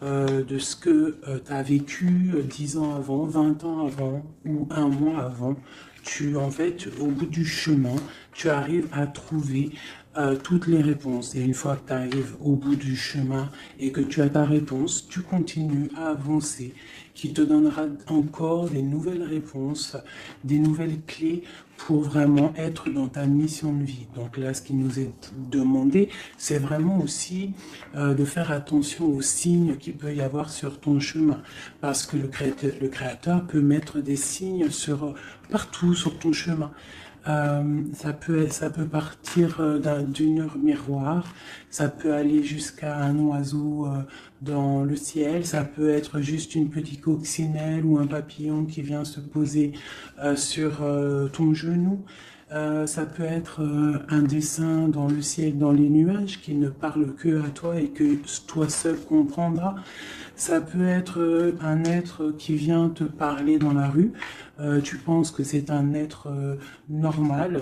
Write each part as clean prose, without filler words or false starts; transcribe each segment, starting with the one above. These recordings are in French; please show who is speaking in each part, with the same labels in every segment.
Speaker 1: de ce que tu as vécu 10 ans avant, 20 ans avant ou un mois avant. En fait, au bout du chemin, tu arrives à trouver toutes les réponses. Et une fois que tu arrives au bout du chemin et que tu as ta réponse, tu continues à avancer, qui te donnera encore des nouvelles réponses, des nouvelles clés pour vraiment être dans ta mission de vie. Donc là, ce qui nous est demandé, c'est vraiment aussi de faire attention aux signes qu'il peut y avoir sur ton chemin. Parce que le créateur peut mettre des signes partout sur ton chemin. Ça peut partir d'une heure miroir, ça peut aller jusqu'à un oiseau dans le ciel, ça peut être juste une petite coccinelle ou un papillon qui vient se poser sur ton genou. Ça peut être un dessin dans le ciel, dans les nuages, qui ne parle que à toi et que toi seul comprendras. Ça peut être un être qui vient te parler dans la rue. Tu penses que c'est un être normal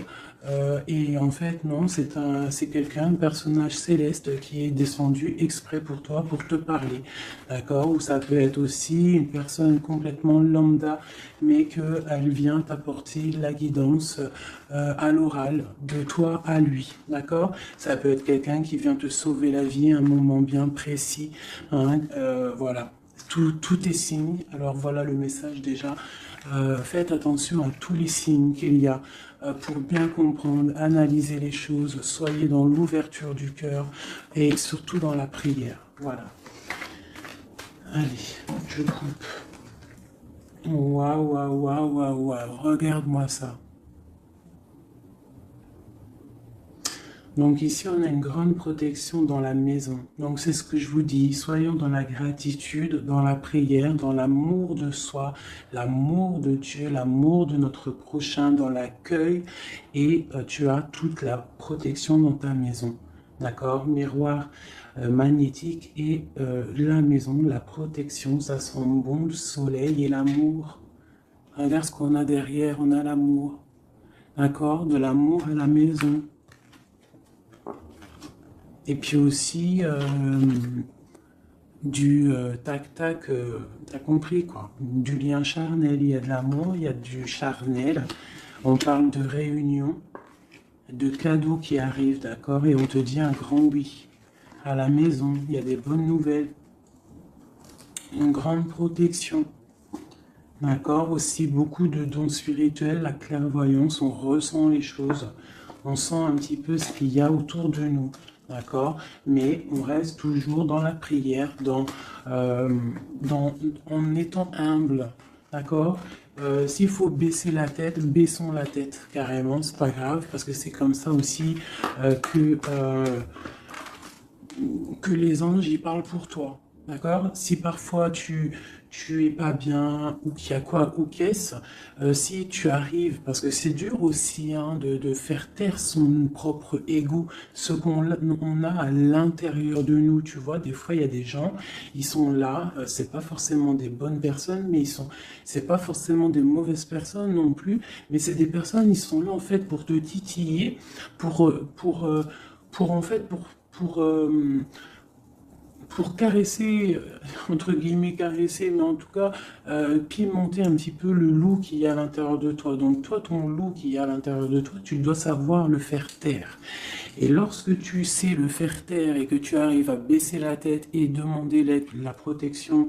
Speaker 1: et en fait non, c'est quelqu'un, un personnage céleste qui est descendu exprès pour toi, pour te parler, d'accord? Ou ça peut être aussi une personne complètement lambda, mais qu'elle vient t'apporter la guidance à l'oral, de toi à lui, d'accord? Ça peut être quelqu'un qui vient te sauver la vie à un moment bien précis, hein, voilà. Tout est signe. Alors voilà le message déjà. Faites attention à tous les signes qu'il y a pour bien comprendre, analyser les choses. Soyez dans l'ouverture du cœur et surtout dans la prière. Voilà. Allez, je coupe. Waouh, waouh, waouh, waouh, waouh. Regarde-moi ça. Donc ici, on a une grande protection dans la maison. Donc c'est ce que je vous dis, soyons dans la gratitude, dans la prière, dans l'amour de soi, l'amour de Dieu, l'amour de notre prochain, dans l'accueil, et tu as toute la protection dans ta maison. D'accord? Miroir magnétique et la maison, la protection, ça sent bon, le soleil et l'amour. Regarde ce qu'on a derrière, on a l'amour. D'accord? De l'amour à la maison. Et puis aussi du tac-tac, t'as compris quoi, du lien charnel, il y a de l'amour, il y a du charnel, on parle de réunion, de cadeaux qui arrivent, d'accord, et on te dit un grand oui. À la maison, il y a des bonnes nouvelles, une grande protection, d'accord, aussi beaucoup de dons spirituels, la clairvoyance, on ressent les choses, on sent un petit peu ce qu'il y a autour de nous. D'accord? Mais on reste toujours dans la prière, en étant humble. D'accord? S'il faut baisser la tête, baissons la tête carrément, c'est pas grave, parce que c'est comme ça aussi que les anges y parlent pour toi. D'accord? Si parfois tu es pas bien ou qu'il y a quoi ou qu'est-ce, si tu arrives, parce que c'est dur aussi hein, de faire taire son propre ego, ce on a à l'intérieur de nous, tu vois, des fois il y a des gens, ils sont là, c'est pas forcément des bonnes personnes, mais c'est pas forcément des mauvaises personnes non plus, mais c'est des personnes, ils sont là en fait pour te titiller, pour en fait, pour caresser, entre guillemets caresser, mais en tout cas pimenter un petit peu le loup qui est à l'intérieur de toi. Donc toi, ton loup qui est à l'intérieur de toi, tu dois savoir le faire taire. Et lorsque tu sais le faire taire et que tu arrives à baisser la tête et demander l'aide, la protection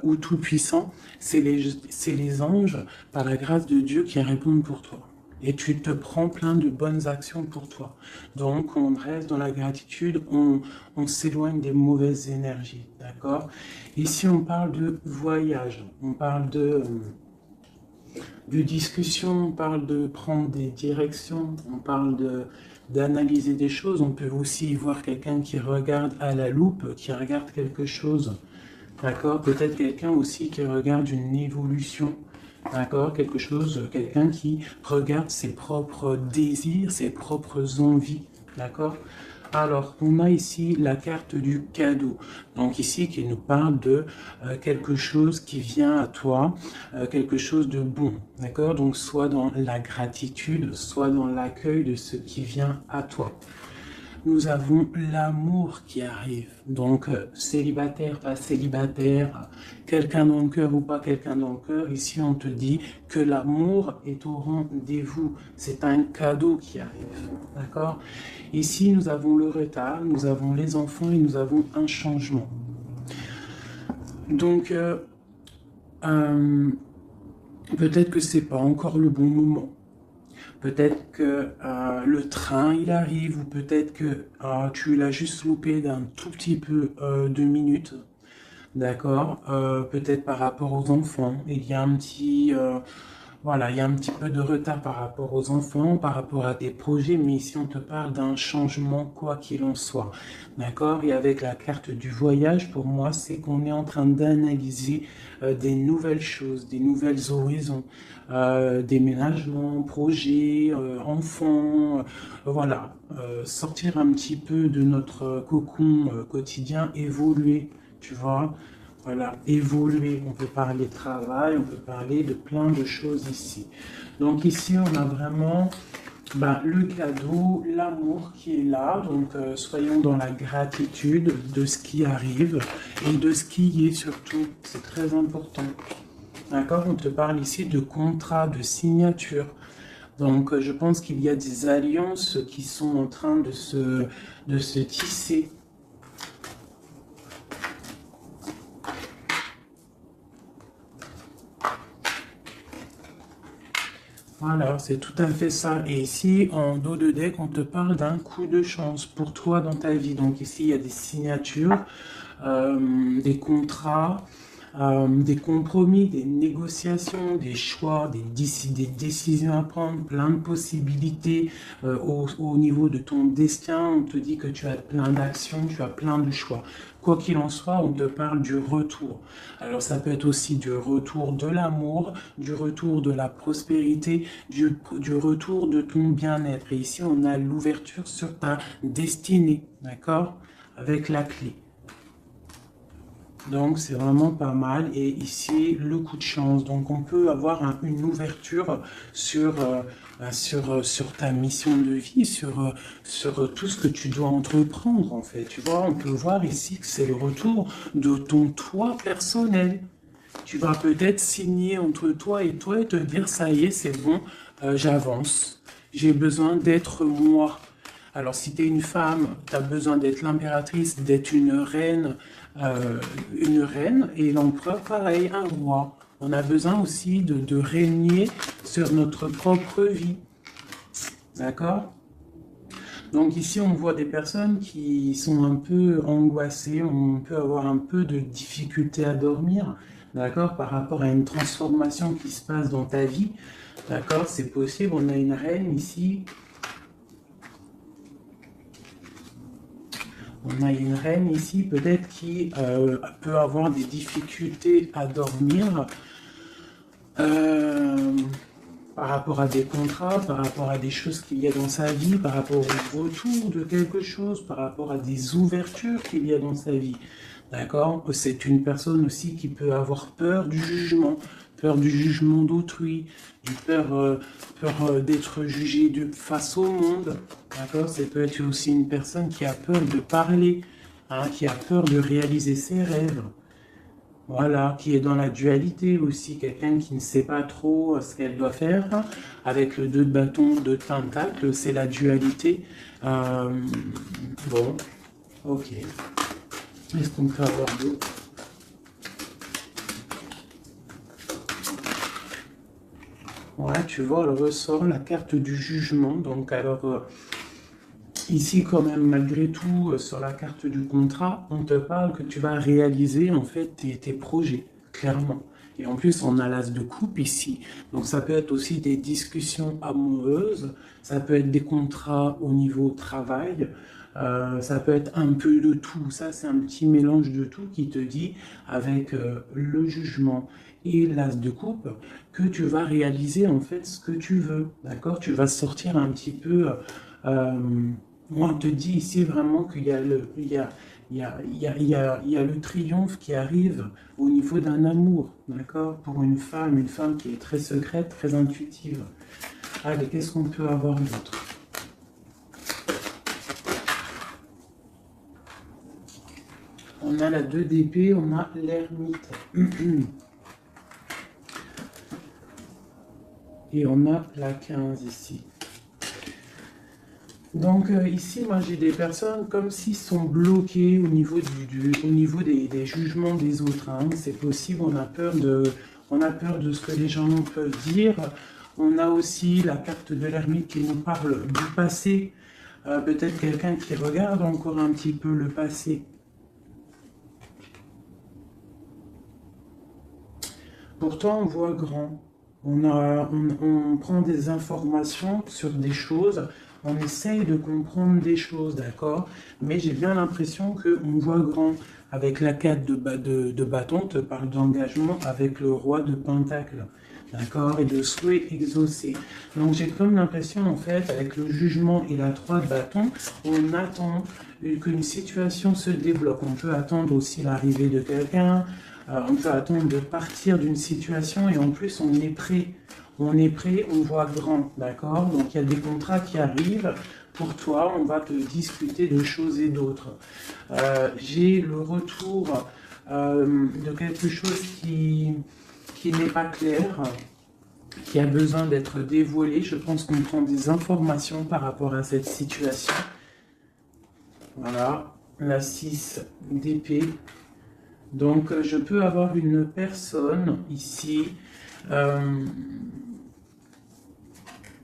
Speaker 1: au Tout-Puissant, c'est les anges, par la grâce de Dieu, qui répondent pour toi. Et tu te prends plein de bonnes actions pour toi. Donc, on reste dans la gratitude, on s'éloigne des mauvaises énergies, d'accord? Ici, on parle de voyage, on parle de discussion, on parle de prendre des directions, on parle d'analyser des choses. On peut aussi voir quelqu'un qui regarde à la loupe, qui regarde quelque chose, d'accord? Peut-être quelqu'un aussi qui regarde une évolution. D'accord, quelque chose, quelqu'un qui regarde ses propres désirs, ses propres envies, d'accord. Alors, on a ici la carte du cadeau, donc ici qui nous parle de quelque chose qui vient à toi, quelque chose de bon, d'accord. Donc, soit dans la gratitude, soit dans l'accueil de ce qui vient à toi. nous avons l'amour qui arrive. Donc, célibataire, pas célibataire, quelqu'un dans le cœur ou pas quelqu'un dans le cœur, ici on te dit que l'amour est au rendez-vous. C'est un cadeau qui arrive. D'accord? Ici, nous avons le retard, nous avons les enfants et nous avons un changement. Donc, peut-être que c'est pas encore le bon moment. Peut-être que le train il arrive ou peut-être que tu l'as juste loupé d'un tout petit peu de minutes, d'accord? Peut-être par rapport aux enfants, il y a un petit voilà, il y a un petit peu de retard par rapport aux enfants, par rapport à tes projets, mais ici on te parle d'un changement quoi qu'il en soit, d'accord? Et avec la carte du voyage, pour moi, c'est qu'on est en train d'analyser des nouvelles choses, des nouvelles horizons, déménagement, projets, enfants, voilà, sortir un petit peu de notre cocon quotidien, évoluer, tu vois? Voilà, évoluer, on peut parler travail, on peut parler de plein de choses ici. Donc ici, on a vraiment le cadeau, l'amour qui est là. Donc soyons dans la gratitude de ce qui arrive et de ce qui est surtout. C'est très important. D'accord? On te parle ici de contrat, de signature. Donc je pense qu'il y a des alliances qui sont en train de se tisser. Voilà, c'est tout à fait ça. Et ici, en dos de deck, on te parle d'un coup de chance pour toi dans ta vie. Donc ici, il y a des signatures, des contrats, des compromis, des négociations, des choix, des décisions à prendre, plein de possibilités au niveau de ton destin. On te dit que tu as plein d'actions, tu as plein de choix. Quoi qu'il en soit, on te parle du retour. Alors ça peut être aussi du retour de l'amour, du retour de la prospérité, du retour de ton bien-être. Et ici, on a l'ouverture sur ta destinée, d'accord? Avec la clé. Donc c'est vraiment pas mal. Et ici, le coup de chance. Donc on peut avoir une ouverture sur, sur ta mission de vie, sur tout ce que tu dois entreprendre en fait. Tu vois, on peut voir ici que c'est le retour de ton toi personnel. Tu vas peut-être signer entre toi et te dire, ça y est, c'est bon, j'avance. J'ai besoin d'être moi. Alors, si tu es une femme, tu as besoin d'être l'impératrice, d'être une reine, et l'empereur, pareil, un roi. On a besoin aussi de régner sur notre propre vie. D'accord? Donc ici, on voit des personnes qui sont un peu angoissées, on peut avoir un peu de difficulté à dormir, d'accord, par rapport à une transformation qui se passe dans ta vie, d'accord, c'est possible. On a une reine ici. On a une reine ici, peut-être qui peut avoir des difficultés à dormir. Par rapport à des contrats, par rapport à des choses qu'il y a dans sa vie, par rapport au retour de quelque chose, par rapport à des ouvertures qu'il y a dans sa vie. D'accord? C'est une personne aussi qui peut avoir peur du jugement d'autrui, peur d'être jugé face au monde. D'accord? Ça peut être aussi une personne qui a peur de parler, hein, qui a peur de réaliser ses rêves. Voilà, qui est dans la dualité aussi, quelqu'un qui ne sait pas trop ce qu'elle doit faire. Avec le 2 de bâton, 2 de tentacle, c'est la dualité. Bon, ok. Est-ce qu'on peut avoir d'autres? Ouais, tu vois, elle ressort la carte du jugement. Donc, alors, ici, quand même, malgré tout, sur la carte du contrat, on te parle que tu vas réaliser, en fait, tes projets, clairement. Et en plus, on a l'as de coupe ici. Donc, ça peut être aussi des discussions amoureuses, ça peut être des contrats au niveau travail, ça peut être un peu de tout. Ça, c'est un petit mélange de tout qui te dit, avec le jugement et l'as de coupe, que tu vas réaliser, en fait, ce que tu veux. D'accord? Tu vas sortir un petit peu... moi, on te dit ici vraiment qu'il y a le triomphe qui arrive au niveau d'un amour, d'accord? Pour une femme qui est très secrète, très intuitive. Allez, qu'est-ce qu'on peut avoir d'autre? On a la 2 d'épée, on a l'ermite. Et on a la 15 ici. Donc ici, moi j'ai des personnes comme s'ils sont bloqués au niveau, au niveau des jugements des autres. Hein. C'est possible, on a peur de ce que les gens peuvent dire. On a aussi la carte de l'ermite qui nous parle du passé. Peut-être quelqu'un qui regarde encore un petit peu le passé. Pourtant, on voit grand. On prend des informations sur des choses, on essaye de comprendre des choses, d'accord? Mais j'ai bien l'impression qu'on voit grand. Avec la 4 de bâton, te parle d'engagement avec le roi de pentacle, d'accord? Et de souhait exaucé. Donc j'ai comme l'impression, en fait, avec le jugement et la 3 de bâton, on attend qu'une situation se débloque. On peut attendre aussi l'arrivée de quelqu'un. On peut attendre de partir d'une situation et en plus on est prêt. On est prêt, on voit grand, d'accord? Donc il y a des contrats qui arrivent pour toi, on va te discuter de choses et d'autres. J'ai le retour de quelque chose qui n'est pas clair, qui a besoin d'être dévoilé. Je pense qu'on prend des informations par rapport à cette situation. Voilà, la 6 d'épée. Donc, je peux avoir une personne ici.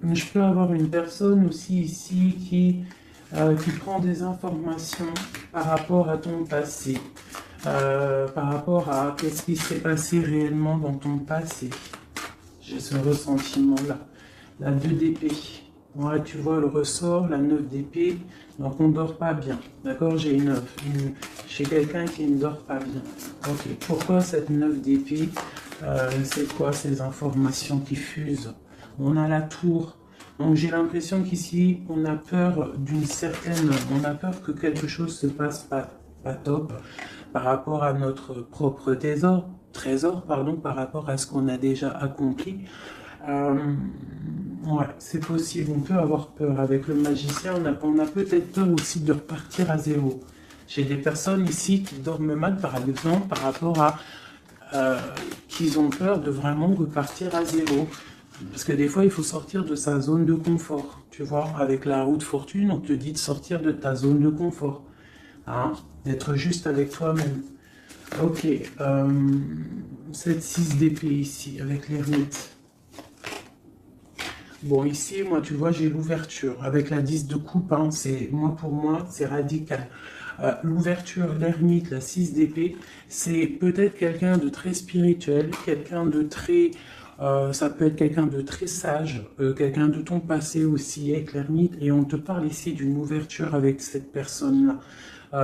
Speaker 1: Je peux avoir une personne aussi ici qui prend des informations par rapport à ton passé. Par rapport à qu'est-ce qui s'est passé réellement dans ton passé. J'ai ce ressentiment-là. La 2 d'épée. Ouais, tu vois le ressort, la 9 d'épée. Donc on ne dort pas bien. D'accord, j'ai chez quelqu'un qui ne dort pas bien. Ok, pourquoi cette 9 d'épée? C'est quoi ces informations qui fusent? On a la tour. Donc j'ai l'impression qu'ici, on a peur on a peur que quelque chose se passe pas top par rapport à notre propre trésor, par rapport à ce qu'on a déjà accompli. Ouais, c'est possible, on peut avoir peur. Avec le magicien, on a peut-être peur aussi de repartir à zéro. J'ai des personnes ici qui dorment mal, par exemple, par rapport à qu'ils ont peur de vraiment repartir à zéro. Parce que des fois, il faut sortir de sa zone de confort. Tu vois, avec la roue de fortune, on te dit de sortir de ta zone de confort. Hein, d'être juste avec toi-même. Ok, cette 6 d'épée ici, avec l'ermite. Bon, ici, moi, tu vois, j'ai l'ouverture. Avec la 10 de coupe, hein, pour moi, c'est radical. L'ouverture, l'ermite, la 6 d'épée, c'est peut-être quelqu'un de très spirituel, quelqu'un de très... ça peut être quelqu'un de très sage, quelqu'un de ton passé aussi, avec l'ermite, et on te parle ici d'une ouverture avec cette personne-là.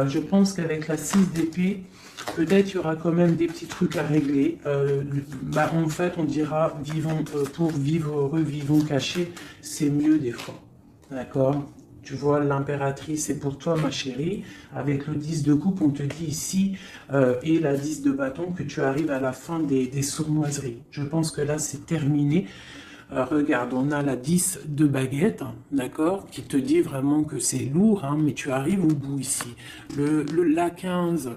Speaker 1: Je pense qu'avec la 6 d'épée, peut-être il y aura quand même des petits trucs à régler. En fait, on dira pour vivre heureux, vivons cachés, c'est mieux des fois. D'accord? Tu vois, l'impératrice, c'est pour toi, ma chérie. Avec le 10 de coupe, on te dit ici, et la 10 de bâton, que tu arrives à la fin des sournoiseries. Je pense que là, c'est terminé. Regarde, on a la 10 de baguette, d'accord, qui te dit vraiment que c'est lourd, hein, mais tu arrives au bout ici. La 15,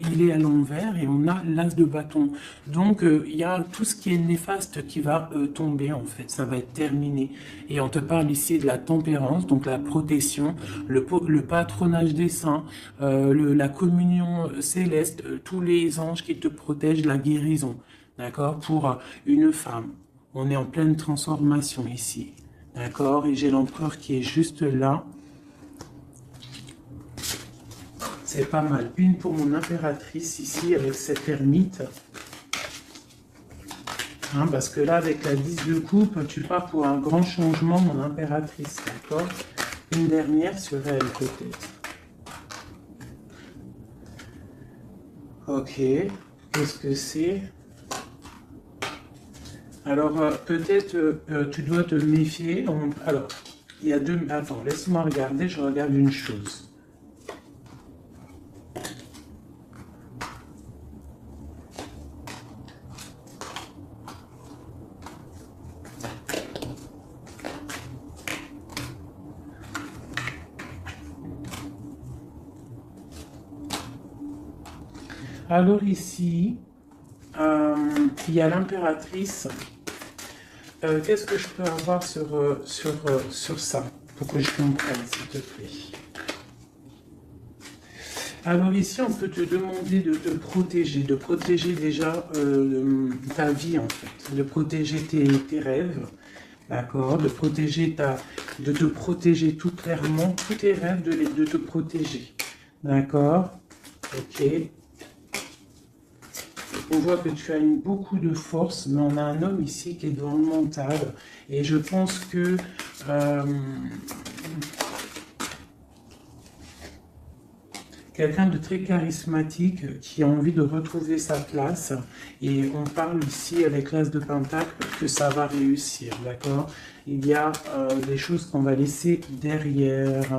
Speaker 1: il est à l'envers et on a l'as de bâton. Donc, il y a tout ce qui est néfaste qui va tomber, en fait. Ça va être terminé. Et on te parle ici de la tempérance, donc la protection, le patronage des saints, la communion céleste, tous les anges qui te protègent, la guérison, d'accord, pour une femme. On est en pleine transformation ici. D'accord? Et j'ai l'empereur qui est juste là. C'est pas mal. Une pour mon impératrice ici avec cette ermite. Hein, parce que là, avec la 10 de coupe, tu pars pour un grand changement, mon impératrice. D'accord? Une dernière sur elle, peut-être. Ok. Qu'est-ce que c'est? Alors, peut-être tu dois te méfier. Alors, il y a deux... Attends, laisse-moi regarder, je regarde une chose. Alors ici, il y a l'impératrice. Qu'est-ce que je peux avoir sur ça, pour que je comprenne, s'il te plaît? Alors ici, on peut te demander de te de protéger déjà ta vie en fait, de protéger tes rêves, d'accord, de te protéger tout clairement, tous tes rêves, de te protéger, d'accord, ok. On voit que tu as beaucoup de force, mais on a un homme ici qui est dans le mental, et je pense que quelqu'un de très charismatique qui a envie de retrouver sa place. Et on parle ici avec l'As de Pentacle que ça va réussir, d'accord? Il y a des choses qu'on va laisser derrière.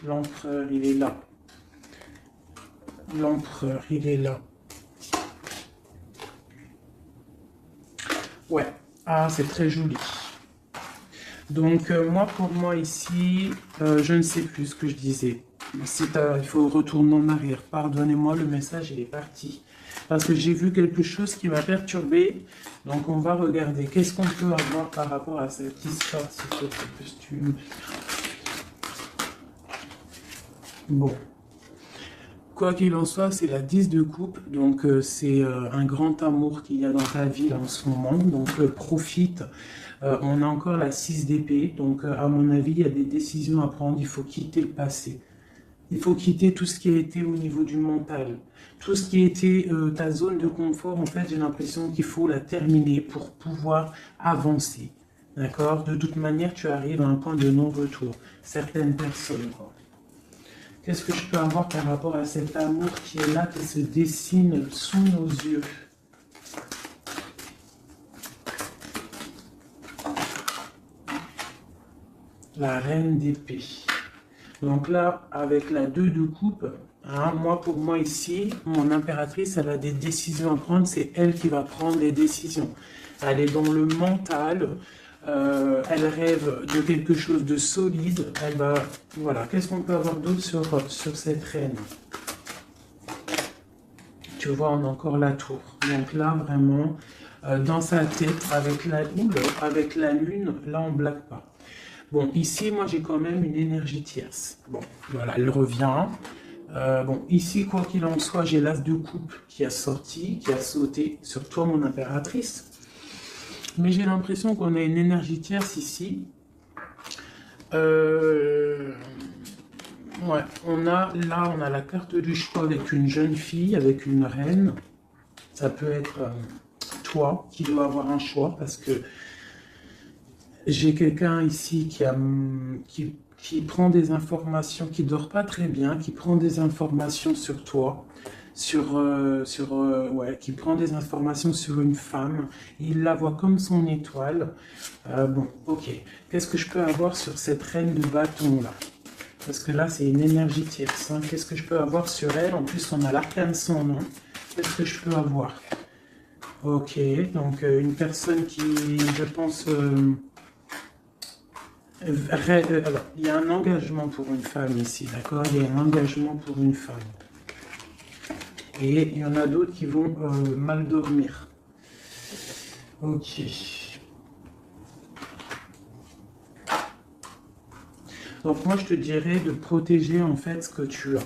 Speaker 1: L'empereur, il est là. L'empereur, il est là. Ouais. Ah, c'est très joli. Donc, moi, pour moi, ici, je ne sais plus ce que je disais. Il faut retourner en arrière. Pardonnez-moi, le message il est parti. Parce que j'ai vu quelque chose qui m'a perturbé. Donc on va regarder. Qu'est-ce qu'on peut avoir par rapport à cette histoire, s'il te plaît, costume. Bon. Quoi qu'il en soit, c'est la 10 de coupe. Donc c'est un grand amour qu'il y a dans ta vie là, en ce moment. Donc profite. On a encore la 6 d'épée. Donc à mon avis, il y a des décisions à prendre. Il faut quitter le passé. Il faut quitter tout ce qui a été au niveau du mental. Tout ce qui a été ta zone de confort, en fait, j'ai l'impression qu'il faut la terminer pour pouvoir avancer. D'accord? De toute manière, tu arrives à un point de non-retour. Certaines personnes. Qu'est-ce que je peux avoir par rapport à cet amour qui est là, qui se dessine sous nos yeux? La reine d'épée. Donc là, avec la 2 de coupe, hein, pour moi ici, mon impératrice, elle a des décisions à prendre. C'est elle qui va prendre les décisions. Elle est dans le mental. Elle rêve de quelque chose de solide. Elle va... Voilà. Qu'est-ce qu'on peut avoir d'autre sur cette reine? Tu vois, on a encore la tour. Donc là, vraiment, dans sa tête, avec la lune, là, on ne blague pas. Bon, ici, moi, j'ai quand même une énergie tierce. Bon, voilà, elle revient. Bon, ici, quoi qu'il en soit, j'ai l'as de coupe qui a sorti, qui a sauté sur toi, mon impératrice. Mais j'ai l'impression qu'on a une énergie tierce ici. Ouais, on a la carte du choix avec une jeune fille, avec une reine. Ça peut être toi qui dois avoir un choix parce que j'ai quelqu'un ici qui prend des informations, qui dort pas très bien, qui prend des informations sur toi, qui prend des informations sur une femme. Il la voit comme son étoile. Bon, ok. Qu'est-ce que je peux avoir sur cette reine de bâton là? Parce que là, c'est une énergie tierce. Hein. Qu'est-ce que je peux avoir sur elle? En plus, on a l'arcane sans nom. Qu'est-ce que je peux avoir? Ok, donc une personne qui, je pense... alors, il y a un engagement pour une femme ici, d'accord? Il y a un engagement pour une femme. Et il y en a d'autres qui vont mal dormir. Ok. Donc moi, je te dirais de protéger en fait ce que tu as.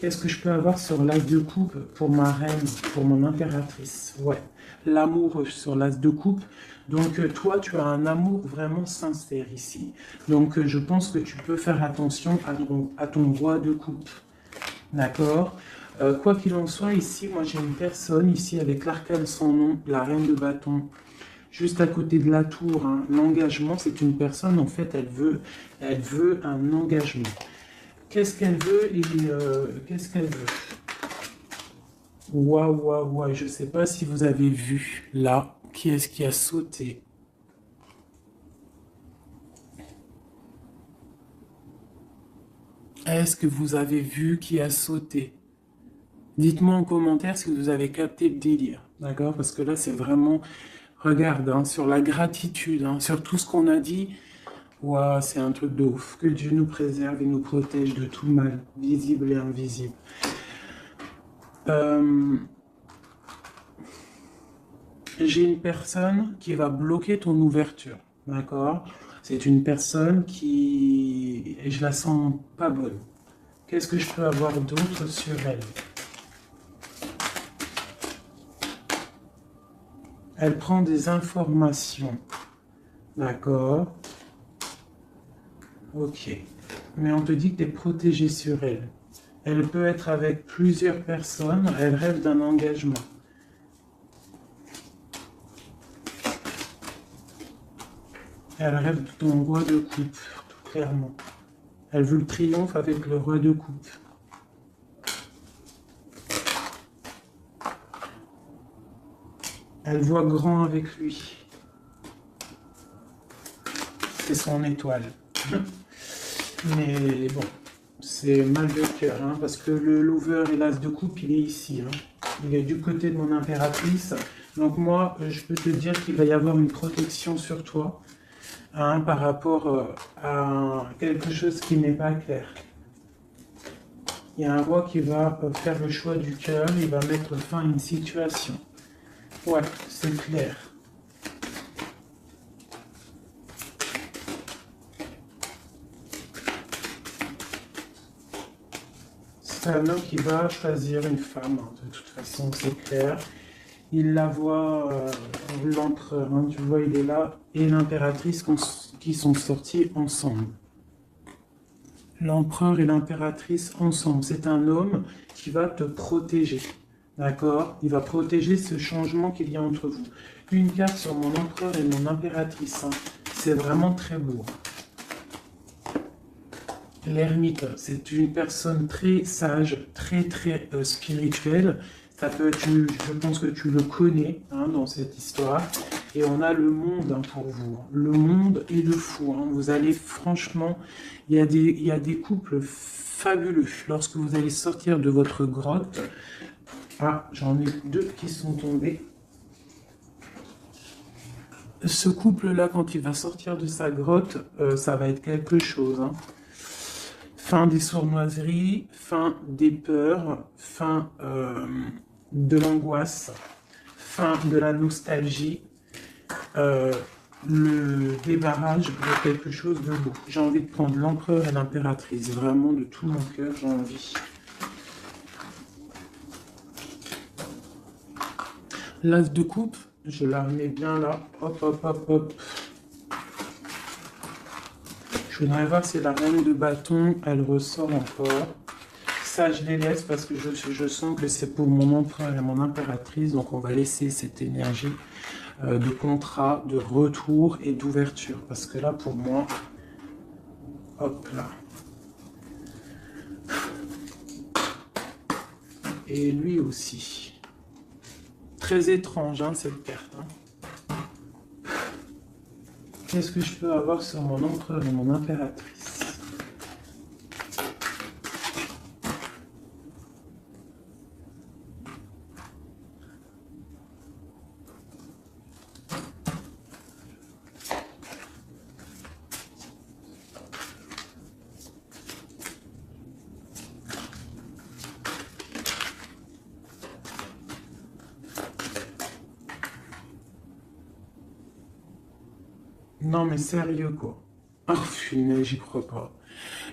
Speaker 1: Qu'est-ce que je peux avoir sur l'as de coupe pour ma reine, pour mon impératrice? Ouais, l'amour sur l'as de coupe. Donc toi, tu as un amour vraiment sincère ici. Donc je pense que tu peux faire attention à ton roi de coupe. D'accord? Quoi qu'il en soit, ici, moi j'ai une personne ici avec l'arcane sans nom, la reine de bâton. Juste à côté de la tour, hein. L'engagement, c'est une personne, en fait, elle veut un engagement. Qu'est-ce qu'elle veut et qu'est-ce qu'elle veut? Waouh, waouh, waouh, je ne sais pas si vous avez vu, là, qui est-ce qui a sauté? Est-ce que vous avez vu qui a sauté? Dites-moi en commentaire si vous avez capté le délire, d'accord? Parce que là, c'est vraiment... Regarde, hein, sur la gratitude, hein, sur tout ce qu'on a dit, wow, c'est un truc de ouf. Que Dieu nous préserve et nous protège de tout mal, visible et invisible. j'ai une personne qui va bloquer ton ouverture, d'accord? C'est une personne qui, et je la sens pas bonne. Qu'est-ce que je peux avoir d'autre sur elle? Elle prend des informations, d'accord? Ok. Mais on te dit que tu es protégé sur elle. Elle peut être avec plusieurs personnes, elle rêve d'un engagement. Elle rêve de ton roi de coupe, tout clairement. Elle veut le triomphe avec le roi de coupe. Elle voit grand avec lui. C'est son étoile. Mais bon, c'est mal de cœur, hein, parce que le lover et l'as de coupe, il est ici. Hein. Il est du côté de mon impératrice. Donc moi, je peux te dire qu'il va y avoir une protection sur toi, hein, par rapport à quelque chose qui n'est pas clair. Il y a un roi qui va faire le choix du cœur, il va mettre fin à une situation. Ouais, c'est clair. C'est un homme qui va choisir une femme, hein, de toute façon, c'est clair. Il la voit, l'empereur, hein, tu vois, il est là, et l'impératrice qui sont sortis ensemble. L'empereur et l'impératrice ensemble. C'est un homme qui va te protéger. D'accord? Il va protéger ce changement qu'il y a entre vous. Une carte sur mon empereur et mon impératrice. Hein. C'est vraiment très beau. L'ermite, c'est une personne très sage, très spirituelle. Ça peut être, je pense que tu le connais, hein, dans cette histoire. Et on a le monde, hein, pour vous. Le monde et le fou. Hein. Vous allez, franchement, il y a des couples fabuleux. Lorsque vous allez sortir de votre grotte. Ah, j'en ai deux qui sont tombés. Ce couple-là, quand il va sortir de sa grotte, ça va être quelque chose. Hein. Fin des sournoiseries, fin des peurs, fin de l'angoisse, fin de la nostalgie, le débarrage de quelque chose de beau. J'ai envie de prendre l'empereur et l'impératrice, vraiment de tout mon cœur, j'ai envie. L'as de coupe, je la remets bien là, hop, hop, hop, hop. Je voudrais voir si la reine de bâton, elle ressort encore. Ça, je les laisse parce que je sens que c'est pour mon empereur et mon impératrice. Donc, on va laisser cette énergie de contrat, de retour et d'ouverture. Parce que là, pour moi, hop là. Et lui aussi. Très étrange, hein, cette carte. Hein. Qu'est-ce que je peux avoir sur mon empereur et mon impératrice? Non, mais sérieux, quoi. Oh, punaise, j'y crois pas.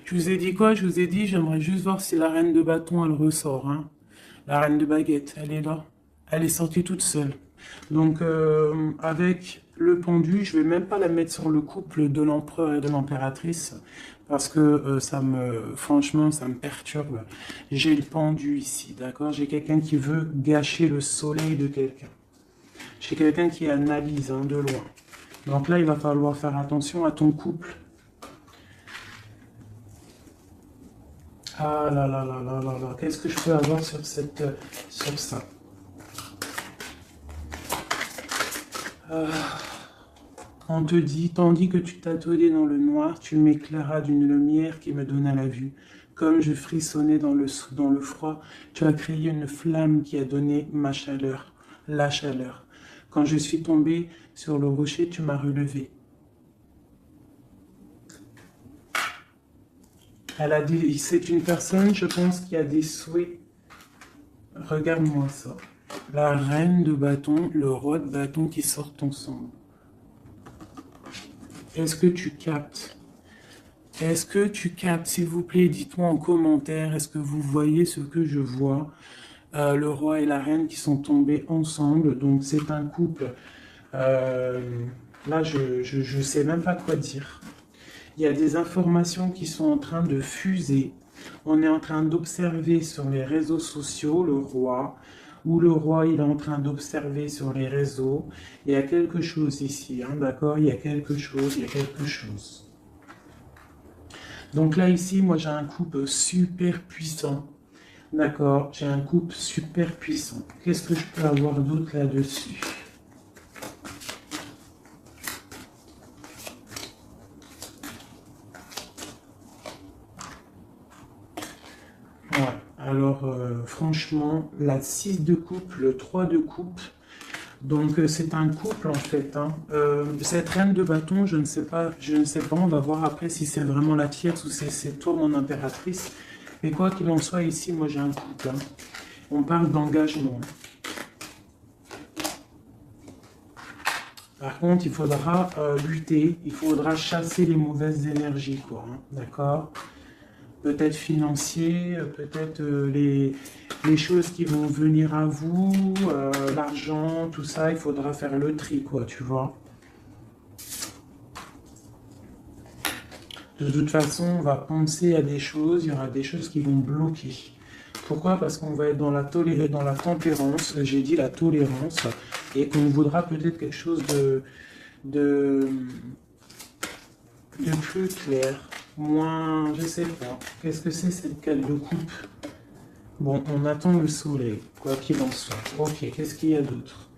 Speaker 1: Je vous ai dit quoi? Je vous ai dit, j'aimerais juste voir si la reine de bâton, elle ressort. Hein. La reine de baguette, elle est là. Elle est sortie toute seule. Donc, avec le pendu, je vais même pas la mettre sur le couple de l'empereur et de l'impératrice. Parce que franchement, ça me perturbe. J'ai le pendu ici, d'accord? J'ai quelqu'un qui veut gâcher le soleil de quelqu'un. J'ai quelqu'un qui analyse, hein, de loin. Donc là, il va falloir faire attention à ton couple. Ah là là là là là là, qu'est-ce que je peux avoir sur sur ça? On te dit, tandis que tu tâtonnais dans le noir, tu m'éclairas d'une lumière qui me donna la vue. Comme je frissonnais dans le froid, tu as créé une flamme qui a donné ma chaleur, la chaleur. Quand je suis tombé sur le rocher, tu m'as relevé. C'est une personne, je pense, qui a des souhaits. Regarde-moi ça. La reine de bâton, le roi de bâton qui sortent ensemble. Est-ce que tu captes? Est-ce que tu captes, s'il vous plaît, dites-moi en commentaire, est-ce que vous voyez ce que je vois? Le roi et la reine qui sont tombés ensemble, donc c'est un couple. Là, je sais même pas quoi dire. Il y a des informations qui sont en train de fuser. On est en train d'observer sur les réseaux sociaux le roi, ou le roi il est en train d'observer sur les réseaux. Il y a quelque chose ici, hein, d'accord? Il y a quelque chose, il y a quelque chose. Donc là, ici, moi, j'ai un couple super puissant. D'accord, j'ai un couple super puissant. Qu'est-ce que je peux avoir d'autre là-dessus? Ouais, alors franchement, la 6 de coupe, le 3 de coupe, donc c'est un couple en fait, hein. Cette reine de bâton, je ne sais pas, on va voir après si c'est vraiment la tierce ou c'est toi mon impératrice. Mais quoi qu'il en soit, ici, moi j'ai un couple, hein. On parle d'engagement. Par contre, il faudra lutter, il faudra chasser les mauvaises énergies, quoi, hein, d'accord? Peut-être financier, peut-être les choses qui vont venir à vous, l'argent, tout ça, il faudra faire le tri, quoi, tu vois. De toute façon, on va penser à des choses, il y aura des choses qui vont bloquer. Pourquoi? Parce qu'on va être dans dans la tempérance, j'ai dit la tolérance, et qu'on voudra peut-être quelque chose de, de plus clair, moins, je sais pas. Qu'est-ce que c'est cette cale de coupe? Bon, on attend le soleil, quoi qu'il en soit. Ok, qu'est-ce qu'il y a d'autre?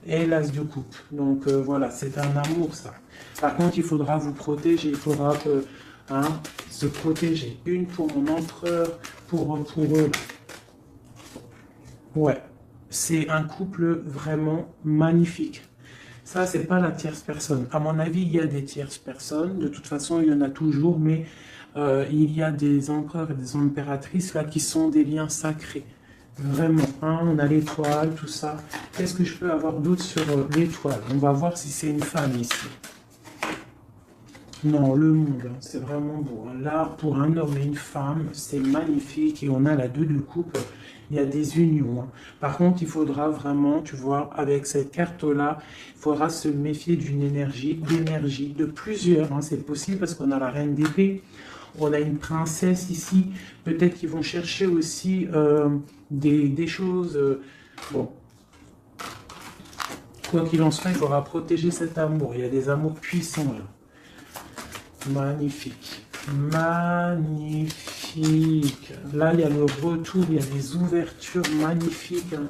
Speaker 1: Et l'as de coupe. Donc voilà, c'est un amour ça. Par contre, il faudra vous protéger, il faudra hein, se protéger. Une pour mon empereur, pour eux. Ouais, c'est un couple vraiment magnifique. Ça, c'est pas la tierce personne. À mon avis, il y a des tierces personnes. De toute façon, il y en a toujours, mais il y a des empereurs et des impératrices là qui sont des liens sacrés. Vraiment, hein, on a l'étoile, tout ça. Qu'est-ce que je peux avoir d'autre sur l'étoile? On va voir si c'est une femme ici. Non, le monde, hein, c'est vraiment beau, hein. Là, pour un homme et une femme, c'est magnifique. Et on a la 2 de coupe, il y a des unions, hein. Par contre, il faudra vraiment, tu vois, avec cette carte-là, il faudra se méfier d'énergie, de plusieurs, hein. C'est possible parce qu'on a la reine d'épée, on a une princesse ici. Peut-être qu'ils vont chercher aussi des choses. Bon, quoi qu'il en soit, il faudra protéger cet amour. Il y a des amours puissants là. Magnifique. Magnifique. Là, il y a le retour, il y a des ouvertures magnifiques, hein.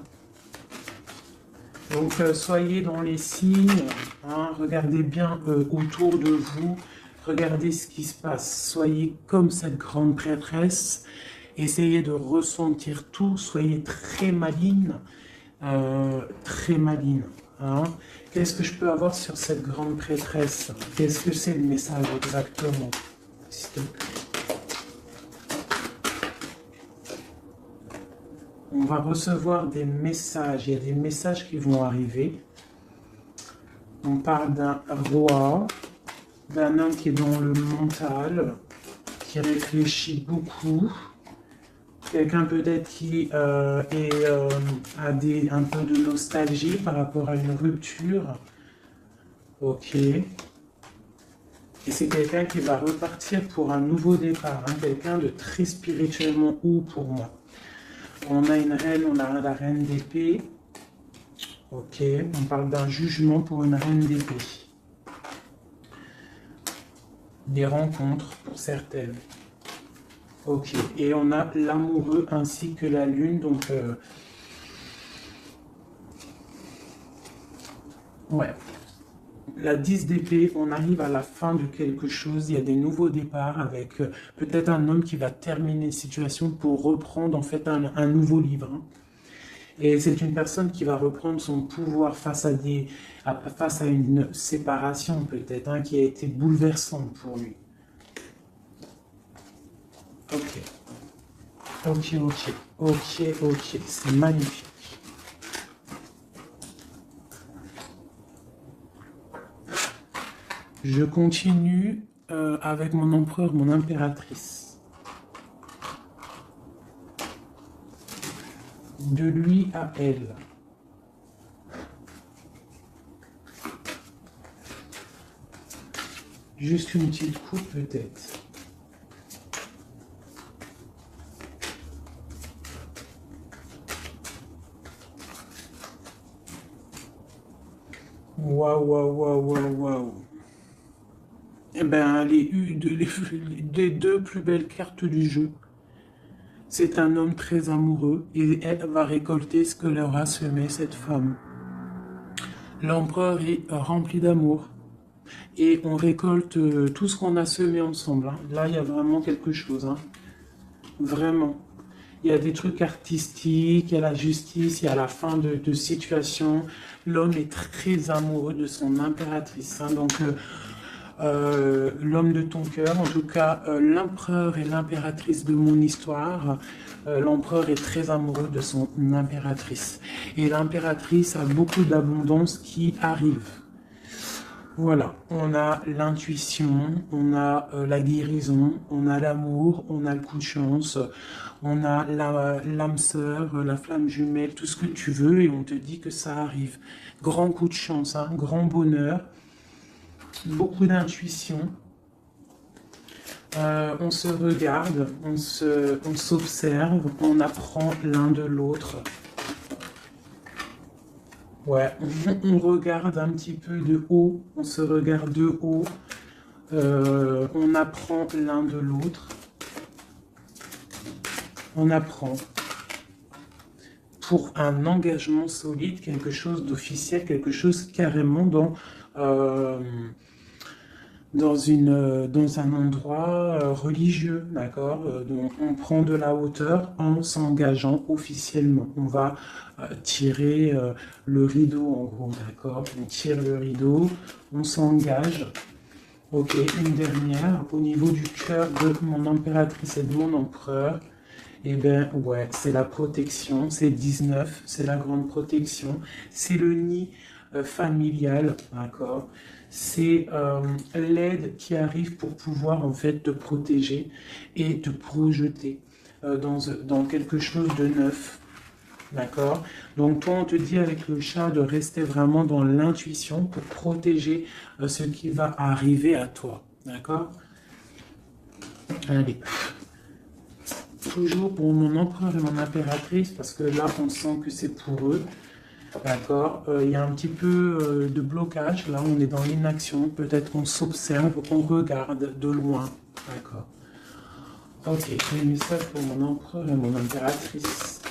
Speaker 1: Donc, soyez dans les signes, hein, regardez bien autour de vous, regardez ce qui se passe. Soyez comme cette grande prêtresse, essayez de ressentir tout, soyez très maligne, très maligne, hein. Qu'est-ce que je peux avoir sur cette grande prêtresse? Qu'est-ce que c'est le message exactement? S'il te plaît. On va recevoir des messages, il y a des messages qui vont arriver. On parle d'un roi, d'un homme qui est dans le mental, qui réfléchit beaucoup. Quelqu'un peut-être qui a un peu de nostalgie par rapport à une rupture. Ok. Et c'est quelqu'un qui va repartir pour un nouveau départ, hein, quelqu'un de très spirituellement haut pour moi. On a une reine, on a la reine d'épée. Ok, on parle d'un jugement pour une reine d'épée. Des rencontres pour certaines. Ok, et on a l'amoureux ainsi que la lune, donc ouais. La 10 d'épée, on arrive à la fin de quelque chose, il y a des nouveaux départs avec peut-être un homme qui va terminer une situation pour reprendre en fait un nouveau livre, hein. Et c'est une personne qui va reprendre son pouvoir face à une séparation peut-être, hein, qui a été bouleversante pour lui. Ok, ok, ok, ok, ok, c'est magnifique. Je continue avec mon empereur, mon impératrice. De lui à elle. Juste une petite coupe peut-être. Waouh, waouh, waouh, waouh, waouh. Eh ben, les deux plus belles cartes du jeu. C'est un homme très amoureux et elle va récolter ce que leur a semé cette femme. L'empereur est rempli d'amour et on récolte tout ce qu'on a semé ensemble, hein. Là, il y a vraiment quelque chose, hein. Vraiment. Il y a des trucs artistiques, il y a la justice, il y a la fin de situation. L'homme est très amoureux de son impératrice, hein. Donc, l'homme de ton cœur, en tout cas, l'empereur et l'impératrice de mon histoire. L'empereur est très amoureux de son impératrice. Et l'impératrice a beaucoup d'abondance qui arrive. Voilà, on a l'intuition, on a la guérison, on a l'amour, on a le coup de chance, on a l'âme sœur, la flamme jumelle, tout ce que tu veux, et on te dit que ça arrive. Grand coup de chance, hein, grand bonheur, beaucoup d'intuition. On se regarde, on s'observe, on apprend l'un de l'autre. Ouais, on regarde un petit peu de haut, on se regarde de haut, on apprend l'un de l'autre, on apprend pour un engagement solide, quelque chose d'officiel, quelque chose carrément dans un endroit religieux, d'accord? Donc on prend de la hauteur en s'engageant officiellement. On va tirer le rideau en gros, d'accord? On tire le rideau, on s'engage. Ok, une dernière, au niveau du cœur de mon impératrice et de mon empereur, eh bien, ouais, c'est la protection, c'est 19, c'est la grande protection, c'est le nid familial, d'accord? C'est l'aide qui arrive pour pouvoir en fait te protéger et te projeter dans quelque chose de neuf, d'accord? Donc toi, on te dit avec le chat de rester vraiment dans l'intuition pour protéger ce qui va arriver à toi, d'accord? Allez. Toujours pour mon empereur et mon impératrice, parce que là, on sent que c'est pour eux. D'accord. Il y a un petit peu de blocage. Là, on est dans l'inaction. Peut-être qu'on s'observe, on regarde de loin. D'accord. Ok, j'ai mis ça pour mon empereur et mon impératrice.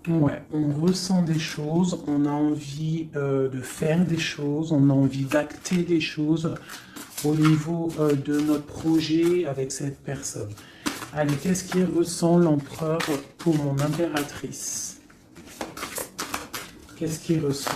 Speaker 1: Ouais, on ressent des choses, on a envie de faire des choses, on a envie d'acter des choses au niveau de notre projet avec cette personne. Allez, qu'est-ce qu'il ressent l'empereur pour mon impératrice? Qu'est-ce qu'il ressent?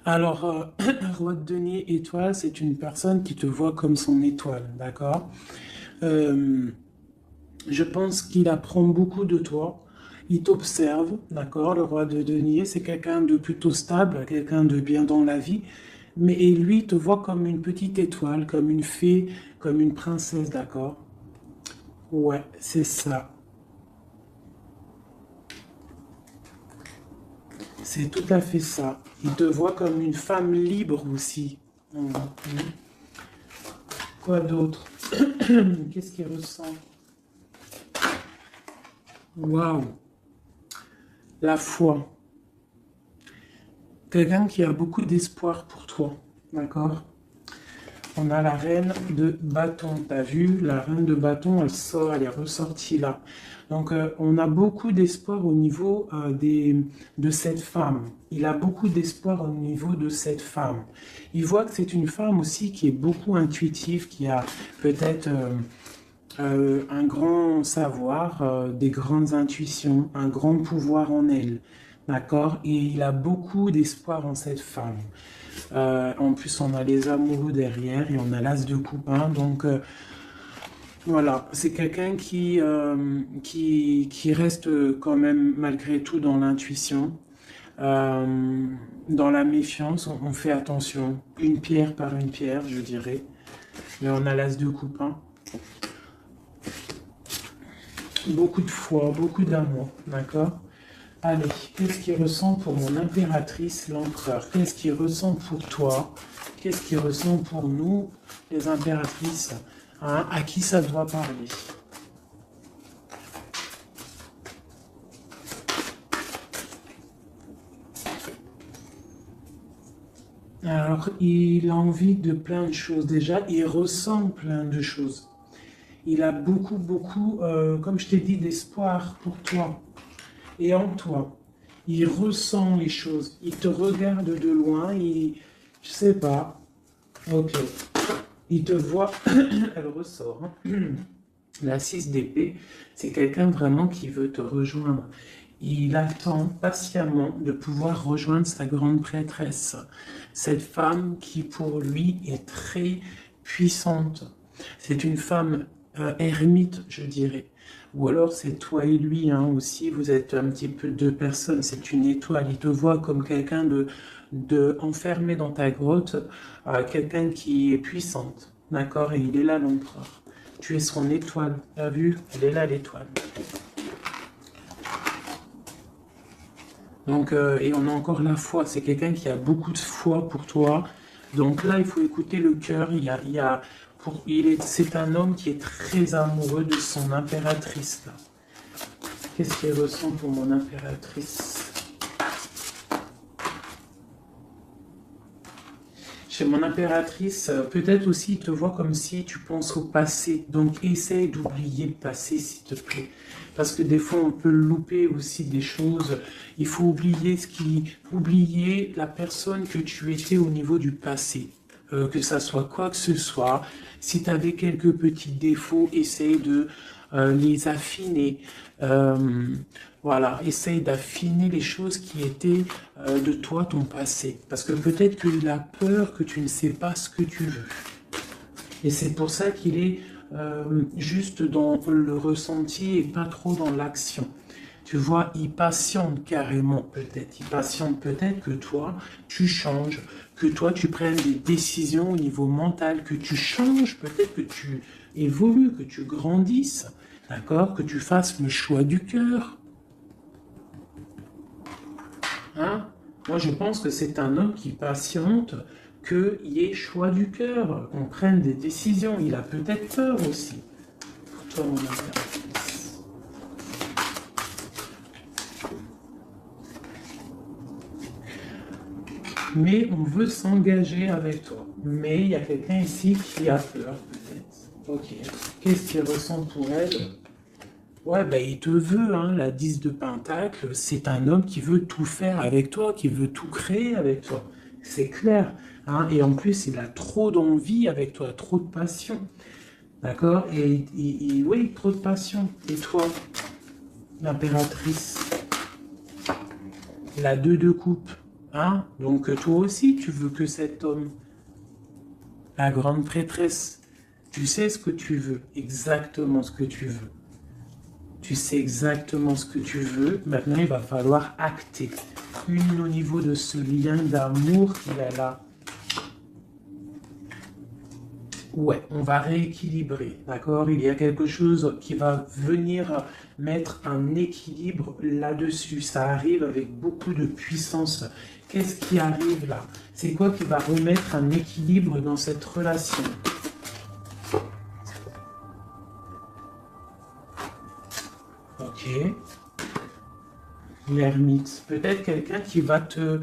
Speaker 1: Alors, Roi de denier étoile, c'est une personne qui te voit comme son étoile, d'accord? Je pense qu'il apprend beaucoup de toi. Il t'observe, d'accord? Le roi de denier, c'est quelqu'un de plutôt stable, quelqu'un de bien dans la vie. Mais et lui, il te voit comme une petite étoile, comme une fée, comme une princesse, d'accord? Ouais, c'est ça. C'est tout à fait ça. Il te voit comme une femme libre aussi. Mhm. Quoi d'autre? Qu'est-ce qu'il ressent? Waouh! La foi. Quelqu'un qui a beaucoup d'espoir pour toi. D'accord? On a la reine de bâton. T'as vu? La reine de bâton, elle sort, elle est ressortie là. Donc, on a beaucoup d'espoir au niveau de cette femme. Il a beaucoup d'espoir au niveau de cette femme. Il voit que c'est une femme aussi qui est beaucoup intuitive, qui a peut-être un grand savoir, des grandes intuitions, un grand pouvoir en elle. d'accord? Et il a beaucoup d'espoir en cette femme. En plus, on a les amoureux derrière et on a l'as de coupe, hein, donc voilà, c'est quelqu'un qui reste quand même malgré tout dans l'intuition. Euh, dans la méfiance, on fait attention, une pierre par une pierre, je dirais. Mais on a l'as de coupe, hein. Beaucoup de foi, beaucoup d'amour, d'accord? Allez, qu'est-ce qu'il ressent pour mon impératrice, l'empereur? Qu'est-ce qu'il ressent pour toi? Qu'est-ce qu'il ressent pour nous, les impératrices? Hein, à qui ça doit parler? Alors, il a envie de plein de choses. Déjà, il ressent plein de choses. Il a beaucoup, beaucoup, comme je t'ai dit, d'espoir pour toi et en toi. Il ressent les choses. Il te regarde de loin. Je sais pas. Ok. Il te voit. Elle ressort, hein. La 6 d'épée, c'est quelqu'un vraiment qui veut te rejoindre. Il attend patiemment de pouvoir rejoindre sa grande prêtresse. Cette femme qui pour lui est très puissante. C'est une femme ermite, je dirais. Ou alors c'est toi et lui, hein, aussi, vous êtes un petit peu deux personnes, c'est une étoile. Il te voit comme quelqu'un de enfermé dans ta grotte, quelqu'un qui est puissante, d'accord? Et il est là l'empereur. Tu es son étoile, t'as vu? Elle est là l'étoile. Donc, et on a encore la foi, c'est quelqu'un qui a beaucoup de foi pour toi. Donc là, il faut écouter le cœur. C'est un homme qui est très amoureux de son impératrice. Là. Qu'est-ce qu'il ressent pour mon impératrice? Chez mon impératrice, peut-être aussi, il te voit comme si tu penses au passé. Donc, essaye d'oublier le passé, s'il te plaît. Parce que des fois, on peut louper aussi des choses. Il faut oublier la personne que tu étais au niveau du passé. Que ça soit quoi que ce soit. Si tu avais quelques petits défauts, essaye de les affiner. Voilà, essaye d'affiner les choses qui étaient de toi, ton passé. Parce que peut-être qu'il a peur que tu ne sais pas ce que tu veux. Et c'est pour ça qu'il est juste dans le ressenti et pas trop dans l'action. Tu vois, il patiente carrément peut-être. Il patiente peut-être que toi, tu changes, que toi, tu prennes des décisions au niveau mental, que tu changes, peut-être que tu évolues, que tu grandisses, d'accord? Que tu fasses le choix du cœur. Hein? Moi, je pense que c'est un homme qui patiente, qu'il y ait choix du cœur, qu'on prenne des décisions. Il a peut-être peur aussi. Pour toi, mon impératrice. Mais on veut s'engager avec toi. Mais il y a quelqu'un ici qui a peur, peut-être. Ok. Qu'est-ce qu'il ressent pour elle? Ouais, ben il te veut, hein, la 10 de Pentacle, c'est un homme qui veut tout faire avec toi, qui veut tout créer avec toi. C'est clair, hein, et en plus, il a trop d'envie avec toi, trop de passion. D'accord? Et oui, trop de passion. Et toi, l'impératrice, la 2 de coupe, hein? Donc toi aussi, tu veux que cet homme, la grande prêtresse, tu sais ce que tu veux, exactement ce que tu veux. Tu sais exactement ce que tu veux. Maintenant, il va falloir acter. Une au niveau de ce lien d'amour qu'il a là. Ouais, on va rééquilibrer, d'accord? Il y a quelque chose qui va venir mettre un équilibre là-dessus. Ça arrive avec beaucoup de puissance. Qu'est-ce qui arrive là? C'est quoi qui va remettre un équilibre dans cette relation? Ok. L'ermite. Peut-être quelqu'un qui va te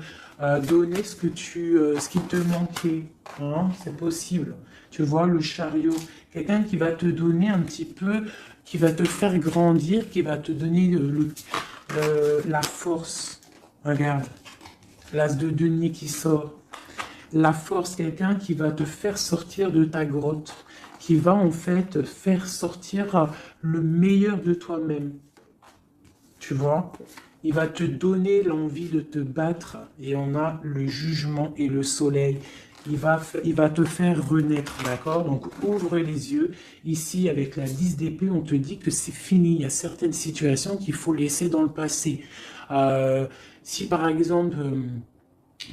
Speaker 1: donner ce qui te manquait. Hein, c'est possible. Tu vois, le chariot. Quelqu'un qui va te donner un petit peu, qui va te faire grandir, qui va te donner la force. Regarde. L'as de denier qui sort. La force, quelqu'un qui va te faire sortir de ta grotte. Qui va en fait faire sortir le meilleur de toi-même. Tu vois? Il va te donner l'envie de te battre et on a le jugement et le soleil. Il va te faire renaître, d'accord? Donc ouvre les yeux. Ici, avec la 10 d'épée, on te dit que c'est fini. Il y a certaines situations qu'il faut laisser dans le passé. Euh, Si par exemple,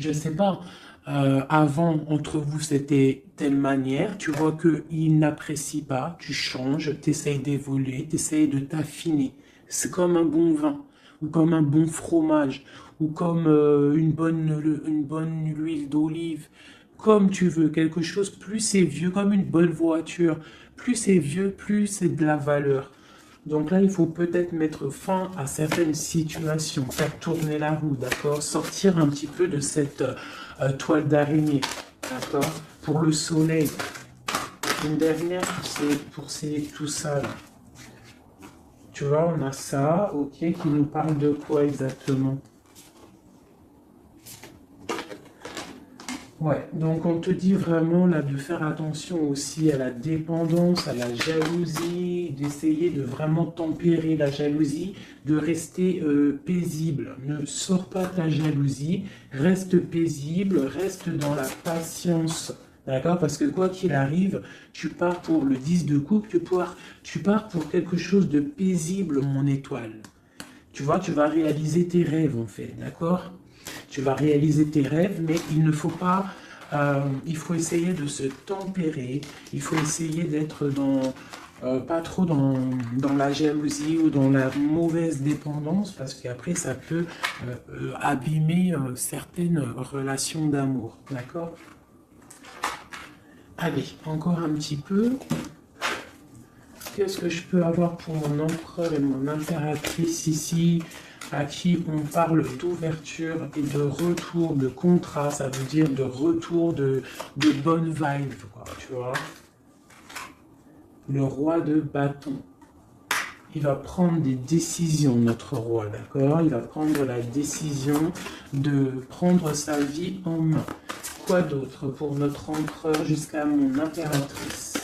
Speaker 1: je ne sais pas, avant, entre vous, c'était telle manière, tu vois qu'il n'apprécie pas, tu changes, tu essayes d'évoluer, tu essayes de t'affiner. C'est comme un bon vin, ou comme un bon fromage, ou comme une bonne huile d'olive, comme tu veux, quelque chose, plus c'est vieux, comme une bonne voiture, plus c'est vieux, plus c'est de la valeur. Donc là, il faut peut-être mettre fin à certaines situations, faire tourner la roue, d'accord? Sortir un petit peu de cette toile d'araignée, d'accord? Pour le soleil. Une dernière pour tout ça, là. Tu vois, on a ça, ok, qui nous parle de quoi exactement? Ouais, donc on te dit vraiment là de faire attention aussi à la dépendance, à la jalousie, d'essayer de vraiment tempérer la jalousie, de rester paisible. Ne sors pas ta jalousie, reste paisible, reste dans la patience. D'accord? Parce que quoi qu'il arrive, tu pars pour le 10 de coupe, tu pars pour quelque chose de paisible, mon étoile. Tu vois, tu vas réaliser tes rêves en fait, d'accord? Tu vas réaliser tes rêves, mais il ne faut pas, il faut essayer de se tempérer, il faut essayer d'être pas trop dans la jalousie ou dans la mauvaise dépendance, parce qu'après ça peut abîmer certaines relations d'amour, d'accord? Allez, encore un petit peu. Qu'est-ce que je peux avoir pour mon empereur et mon impératrice ici, à qui on parle d'ouverture et de retour de contrat, ça veut dire de retour de bonne vibe, quoi, tu vois. Le roi de bâton. Il va prendre des décisions, notre roi, d'accord? Il va prendre la décision de prendre sa vie en main. Quoi d'autre pour notre empereur jusqu'à mon impératrice?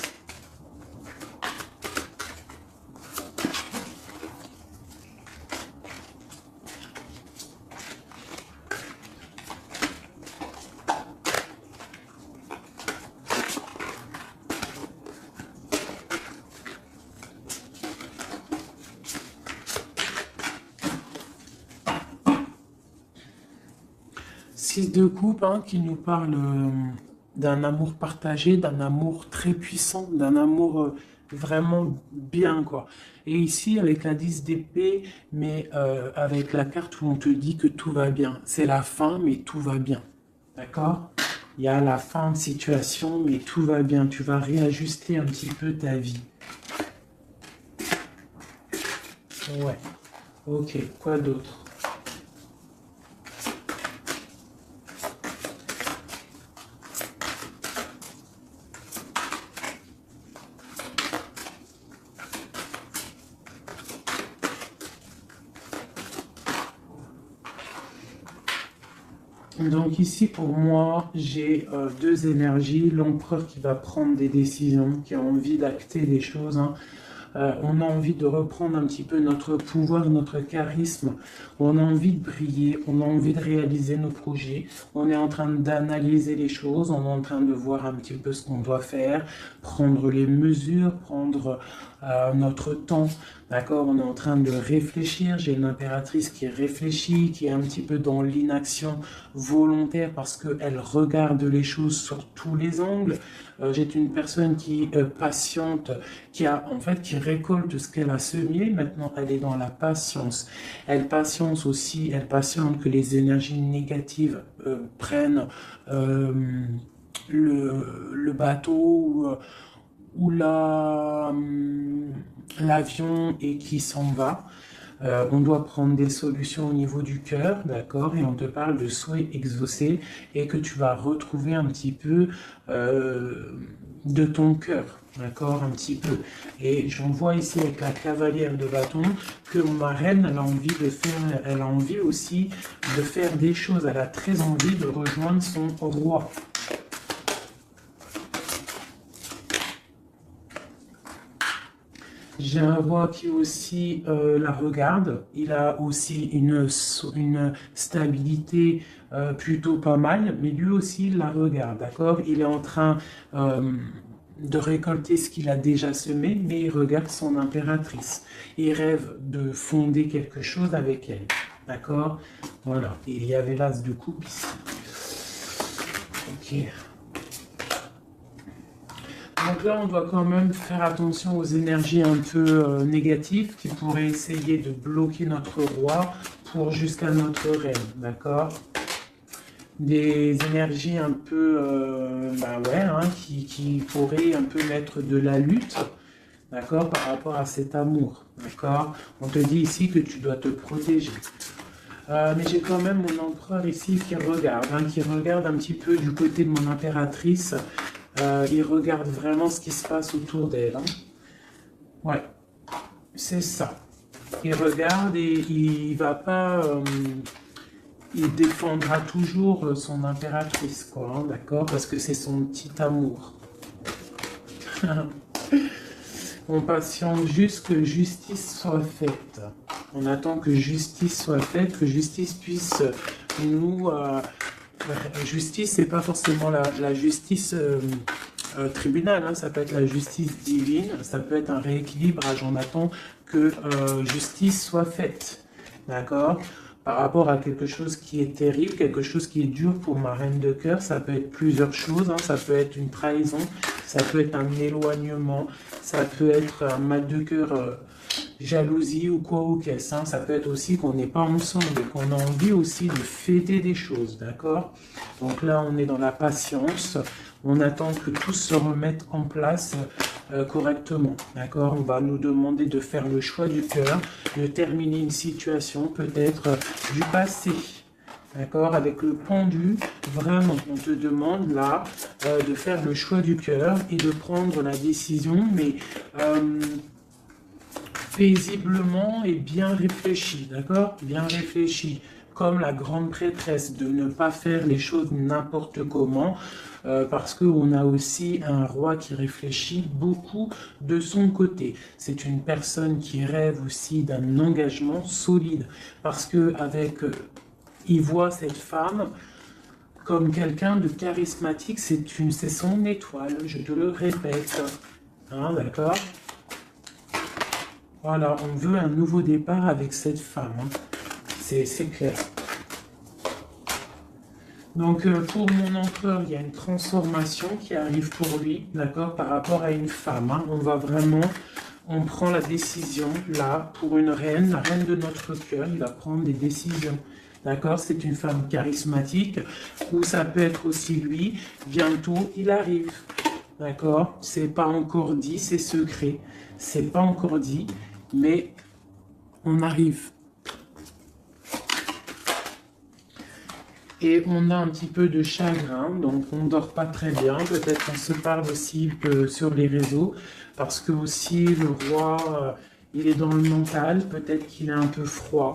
Speaker 1: Six de coupe hein, qui nous parle d'un amour partagé, d'un amour très puissant, d'un amour vraiment bien, quoi. Et ici, avec la 10 d'épée, mais avec la carte où on te dit que tout va bien. C'est la fin, mais tout va bien. D'accord? Il y a la fin de situation, mais tout va bien. Tu vas réajuster un petit peu ta vie. Ouais. Ok, quoi d'autre? Donc ici, pour moi, j'ai deux énergies. L'empereur qui va prendre des décisions, qui a envie d'acter des choses, hein. On a envie de reprendre un petit peu notre pouvoir, notre charisme. On a envie de briller, on a envie de réaliser nos projets. On est en train d'analyser les choses, on est en train de voir un petit peu ce qu'on doit faire, prendre les mesures, prendre notre temps. D'accord? On est en train de réfléchir. J'ai une impératrice qui réfléchit, qui est un petit peu dans l'inaction volontaire parce qu'elle regarde les choses sur tous les angles. J'ai une personne qui patiente, qui récolte ce qu'elle a semé. Maintenant, elle est dans la patience. Elle patiente aussi, elle patiente que les énergies négatives prennent le bateau ou l'avion et qui s'en va. On doit prendre des solutions au niveau du cœur, d'accord? Et on te parle de souhaits exaucés et que tu vas retrouver un petit peu de ton cœur, d'accord? Un petit peu. Et j'en vois ici avec la cavalière de bâton que ma reine, elle a envie aussi de faire des choses. Elle a très envie de rejoindre son roi. J'ai un roi qui aussi la regarde. Il a aussi une stabilité plutôt pas mal, mais lui aussi il la regarde, d'accord? Il est en train de récolter ce qu'il a déjà semé, mais il regarde son impératrice. Il rêve de fonder quelque chose avec elle, d'accord? Voilà, il y avait l'as de coupe ici. Ok. Donc là, on doit quand même faire attention aux énergies un peu négatives qui pourraient essayer de bloquer notre roi pour jusqu'à notre reine, d'accord? Des énergies un peu, qui pourraient un peu mettre de la lutte, d'accord, par rapport à cet amour, d'accord? On te dit ici que tu dois te protéger. Mais j'ai quand même mon empereur ici qui regarde un petit peu du côté de mon impératrice. Il regarde vraiment ce qui se passe autour d'elle. Hein. Ouais, c'est ça. Il regarde et il va pas... il défendra toujours son impératrice, quoi, hein, d'accord? Parce que c'est son petit amour. On patiente juste que justice soit faite. On attend que justice soit faite, que justice puisse nous... justice, c'est pas forcément la justice tribunal, hein, ça peut être la justice divine, ça peut être un rééquilibrage. On attend que justice soit faite, d'accord? Par rapport à quelque chose qui est terrible, quelque chose qui est dur pour ma reine de cœur, ça peut être plusieurs choses, hein, ça peut être une trahison, ça peut être un éloignement, ça peut être un mal de cœur, jalousie ou quoi ou qu'est-ce, hein, ça peut être aussi qu'on n'est pas ensemble et qu'on a envie aussi de fêter des choses, d'accord? Donc là, on est dans la patience, on attend que tout se remette en place correctement, d'accord? On va nous demander de faire le choix du cœur, de terminer une situation peut-être du passé, d'accord? Avec le pendu, vraiment, on te demande là de faire le choix du cœur et de prendre la décision, mais paisiblement et bien réfléchi, d'accord? Bien réfléchi, comme la grande prêtresse, de ne pas faire les choses n'importe comment, parce qu'on a aussi un roi qui réfléchit beaucoup de son côté. C'est une personne qui rêve aussi d'un engagement solide, parce que il voit cette femme comme quelqu'un de charismatique, c'est son étoile, je te le répète, hein, d'accord? Voilà, on veut un nouveau départ avec cette femme, hein. C'est clair. Donc pour mon empereur, il y a une transformation qui arrive pour lui, d'accord, par rapport à une femme. Hein. On prend la décision là pour une reine, la reine de notre cœur, il va prendre des décisions. D'accord, c'est une femme charismatique, ou ça peut être aussi lui, bientôt il arrive. D'accord, c'est pas encore dit, c'est secret, c'est pas encore dit, mais on arrive. Et on a un petit peu de chagrin, donc on dort pas très bien. Peut-être qu'on se parle aussi sur les réseaux, parce que aussi le roi, il est dans le mental. Peut-être qu'il est un peu froid,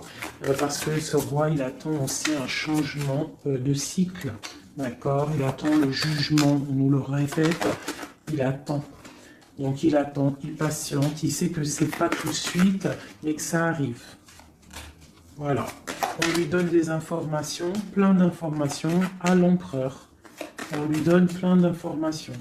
Speaker 1: parce que ce roi, il attend aussi un changement de cycle. D'accord? Il attend le jugement, on nous le répète, il attend. Donc il attend, il patiente, il sait que c'est pas tout de suite, mais que ça arrive. Voilà. On lui donne des informations, plein d'informations à l'empereur. On lui donne plein d'informations.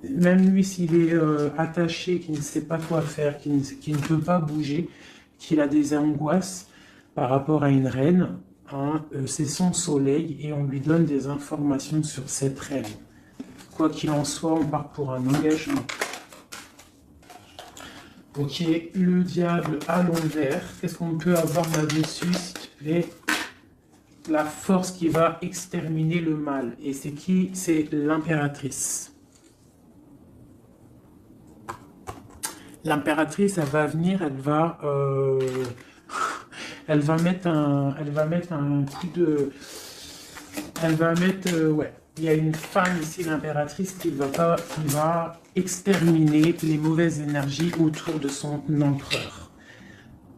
Speaker 1: Même lui, s'il est attaché, qu'il ne sait pas quoi faire, qu'il ne peut pas bouger, qu'il a des angoisses par rapport à une reine, hein, c'est son soleil et on lui donne des informations sur cette reine. Quoi qu'il en soit, on part pour un engagement. Ok, le diable à l'envers. Qu'est-ce qu'on peut avoir là-dessus, s'il te plaît? La force qui va exterminer le mal. Et c'est qui? C'est l'impératrice. L'impératrice, elle va venir, elle va mettre un coup de... Elle va mettre... ouais. Il y a une femme ici, l'impératrice, qui va exterminer les mauvaises énergies autour de son empereur.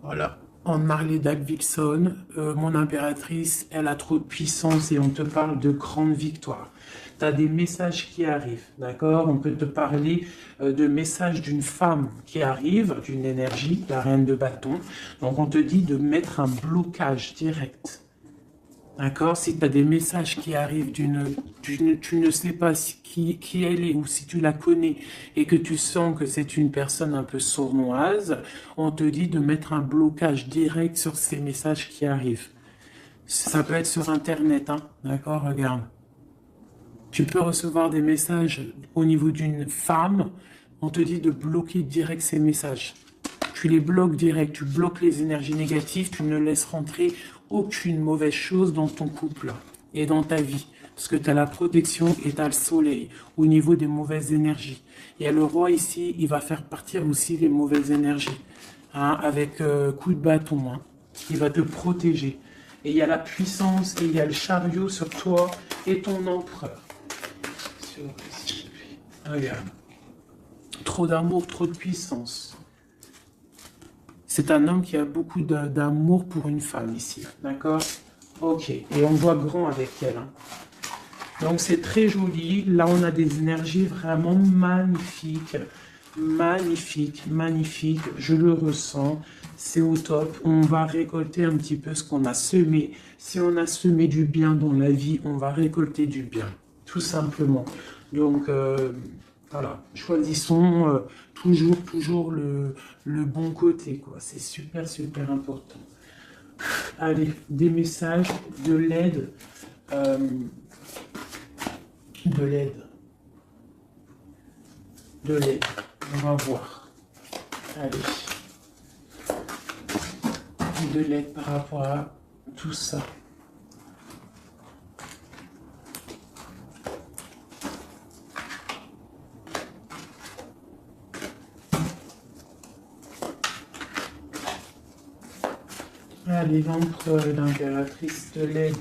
Speaker 1: Voilà. En Marley Davidson, mon impératrice, elle a trop de puissance et on te parle de grande victoire. Tu as des messages qui arrivent, d'accord? On peut te parler de messages d'une femme qui arrive, d'une énergie, la reine de bâton. Donc on te dit de mettre un blocage direct. D'accord? Si tu as des messages qui arrivent tu ne sais pas qui elle est ou si tu la connais et que tu sens que c'est une personne un peu sournoise, on te dit de mettre un blocage direct sur ces messages qui arrivent. Ça peut être sur Internet, hein? D'accord? Regarde. Tu peux recevoir des messages au niveau d'une femme, on te dit de bloquer direct ces messages. Tu les bloques direct, tu bloques les énergies négatives, tu ne laisses rentrer aucune mauvaise chose dans ton couple et dans ta vie. Parce que tu as la protection et tu as le soleil au niveau des mauvaises énergies. Il y a le roi ici, il va faire partir aussi les mauvaises énergies. Hein, avec coup de bâton. Hein. Il va te protéger. Et il y a la puissance et il y a le chariot sur toi et ton empereur. Regarde. Trop d'amour, trop de puissance. C'est un homme qui a beaucoup d'amour pour une femme ici, d'accord? Ok, et on voit grand avec elle. Hein. Donc c'est très joli. Là, on a des énergies vraiment magnifiques. Magnifiques, magnifiques. Je le ressens. C'est au top. On va récolter un petit peu ce qu'on a semé. Si on a semé du bien dans la vie, on va récolter du bien. Tout simplement. Donc, voilà. Choisissons toujours le bon côté, quoi. C'est super, super important. Allez, des messages, de l'aide. De l'aide. De l'aide. On va voir. Allez. De l'aide par rapport à tout ça. Allez, l'empereur et l'impératrice de l'aide.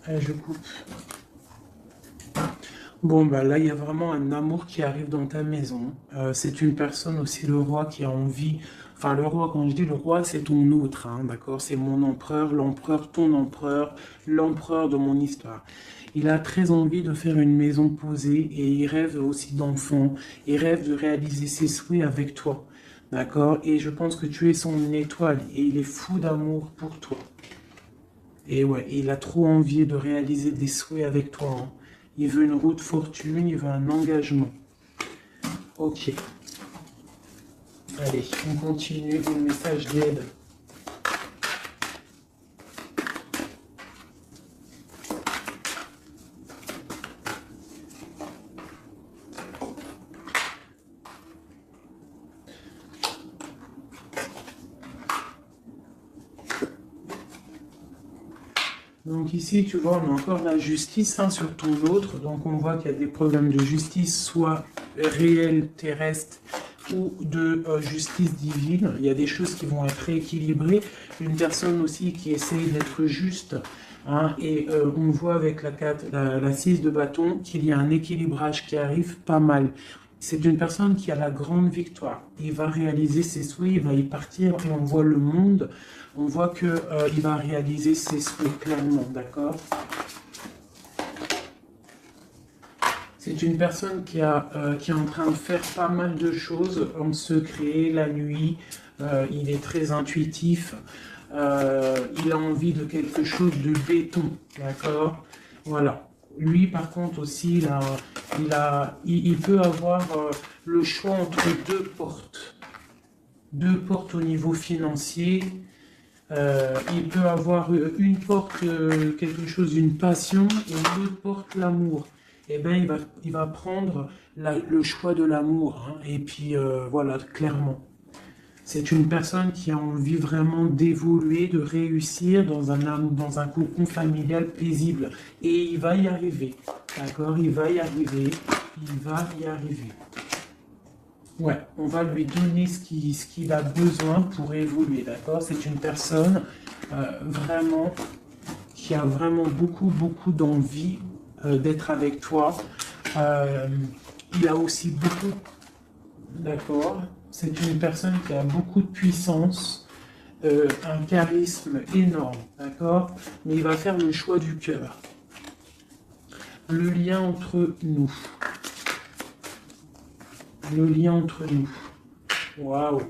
Speaker 1: Allez, je coupe. Bon, bah là, il y a vraiment un amour qui arrive dans ta maison. C'est une personne aussi, le roi, qui a envie. Enfin, le roi, quand je dis le roi, c'est ton autre, hein, d'accord? C'est mon empereur, l'empereur, ton empereur, l'empereur de mon histoire. Il a très envie de faire une maison posée et il rêve aussi d'enfants. Il rêve de réaliser ses souhaits avec toi, d'accord? Et je pense que tu es son étoile et il est fou d'amour pour toi. Et ouais, il a trop envie de réaliser des souhaits avec toi. Hein. Il veut une route fortune, il veut un engagement. Ok. Allez, on continue le message d'aide. Donc ici, tu vois, on a encore la justice hein, sur ton autre. Donc on voit qu'il y a des problèmes de justice, soit réels, terrestres, ou de justice divine. Il y a des choses qui vont être rééquilibrées. Une personne aussi qui essaye d'être juste. Hein, et on voit avec la 6 de bâton qu'il y a un équilibrage qui arrive pas mal. C'est une personne qui a la grande victoire. Il va réaliser ses souhaits, il va y partir et on voit le monde. On voit qu'il va réaliser ses souhaits clairement, d'accord? C'est une personne qui est en train de faire pas mal de choses en secret, la nuit. Il est très intuitif. Il a envie de quelque chose de béton, d'accord? Voilà. Lui, par contre, aussi, il peut avoir le choix entre deux portes. Deux portes au niveau financier. Il peut avoir une porte, quelque chose, une passion, et l'autre porte, l'amour. Eh bien, il va prendre le choix de l'amour. Hein, et puis, voilà, clairement. C'est une personne qui a envie vraiment d'évoluer, de réussir dans un cocon familial paisible. Et il va y arriver. D'accord? Il va y arriver. Il va y arriver. Ouais, on va lui donner ce qu'il a besoin pour évoluer. D'accord? C'est une personne vraiment qui a vraiment beaucoup d'envie d'être avec toi. Il a aussi beaucoup, d'accord? C'est une personne qui a beaucoup de puissance, un charisme énorme, d'accord? Mais il va faire le choix du cœur. Le lien entre nous. Le lien entre nous. Waouh!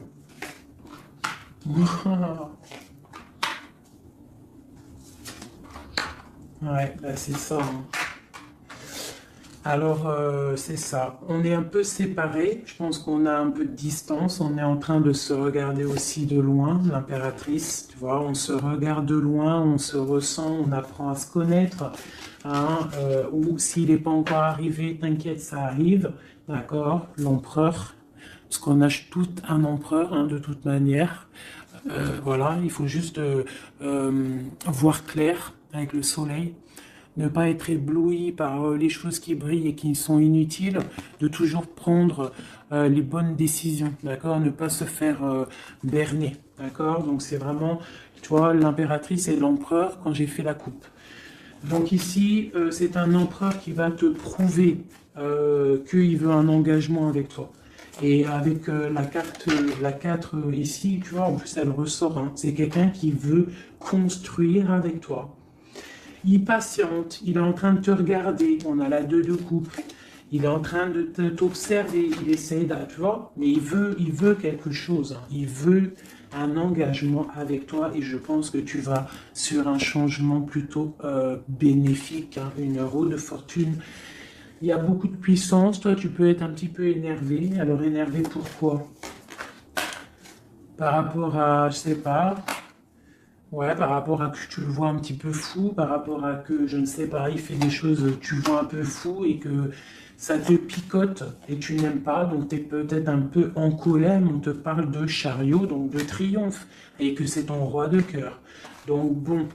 Speaker 1: Ouais, bah c'est ça, hein. Alors, c'est ça. On est un peu séparés. Je pense qu'on a un peu de distance. On est en train de se regarder aussi de loin, l'impératrice. Tu vois, on se regarde de loin, on se ressent, on apprend à se connaître. Hein, ou s'il n'est pas encore arrivé, t'inquiète, ça arrive. D'accord? L'empereur. Parce qu'on a tout un empereur, hein, de toute manière. Voilà, il faut juste voir clair avec le soleil. Ne pas être ébloui par les choses qui brillent et qui sont inutiles, de toujours prendre les bonnes décisions, d'accord? Ne pas se faire berner, d'accord? Donc c'est vraiment, tu vois, l'impératrice et l'empereur quand j'ai fait la coupe. Donc ici, c'est un empereur qui va te prouver qu'il veut un engagement avec toi. Et avec la 4 ici, tu vois, en plus elle ressort, hein, c'est quelqu'un qui veut construire avec toi. Il patiente, il est en train de te regarder, on a la 2 de coupe, il est en train de t'observer, il essaie de, tu vois, mais il veut quelque chose, hein. Il veut un engagement avec toi et je pense que tu vas sur un changement plutôt bénéfique, hein, une roue de fortune. Il y a beaucoup de puissance, toi tu peux être un petit peu énervé, alors énervé pourquoi? Par rapport à, je sais pas, ouais, par rapport à que tu le vois un petit peu fou, par rapport à que, je ne sais pas, il fait des choses, tu le vois un peu fou et que ça te picote et tu n'aimes pas, donc tu es peut-être un peu en colère, mais on te parle de chariot, donc de triomphe, et que c'est ton roi de cœur. Donc bon,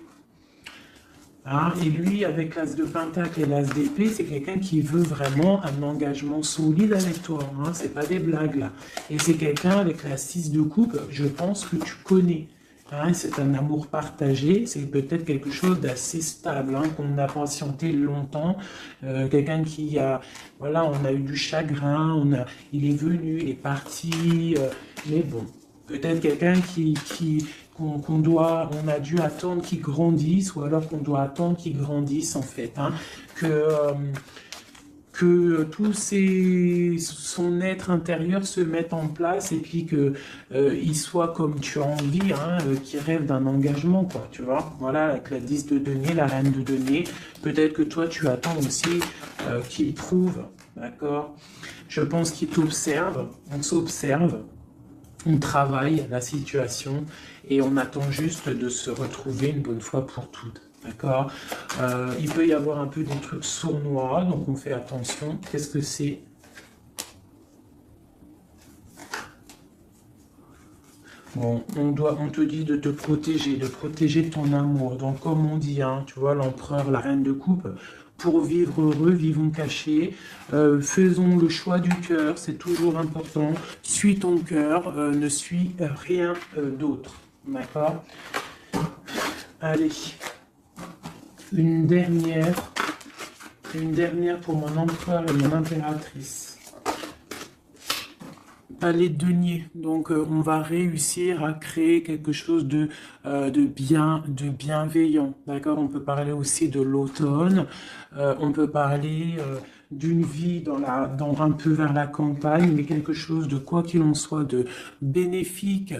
Speaker 1: hein, et lui, avec l'as de pentacle et l'as d'épée, c'est quelqu'un qui veut vraiment un engagement solide avec toi, hein, c'est pas des blagues là. Et c'est quelqu'un avec la 6 de coupe, je pense que tu connais. Hein, c'est un amour partagé, c'est peut-être quelque chose d'assez stable, hein, qu'on a patienté longtemps. Quelqu'un qui a, voilà, on a eu du chagrin, il est venu, il est parti, mais bon, peut-être quelqu'un on a dû attendre qu'il grandisse, ou alors qu'on doit attendre qu'il grandisse en fait, hein, que son être intérieur se mette en place et puis que il soit comme tu as envie, hein, qu'il rêve d'un engagement, quoi, tu vois. Voilà, avec la 10 de denier, la reine de denier, peut-être que toi tu attends aussi qu'il trouve, d'accord. Je pense qu'il t'observe, on s'observe, on travaille la situation et on attend juste de se retrouver une bonne fois pour toutes. D'accord? Il peut y avoir un peu des trucs sournois, donc on fait attention. Qu'est-ce que c'est? Bon, on te dit de te protéger, de protéger ton amour. Donc comme on dit, hein, tu vois, l'empereur, la reine de coupe, pour vivre heureux, vivons cachés, faisons le choix du cœur, c'est toujours important. Suis ton cœur, ne suis rien d'autre. D'accord? Allez, une dernière pour mon empereur et mon impératrice. Les deniers. Donc, on va réussir à créer quelque chose de bienveillant. D'accord? On peut parler aussi de l'automne. On peut parler d'une vie dans un peu vers la campagne, mais quelque chose de quoi qu'il en soit de bénéfique,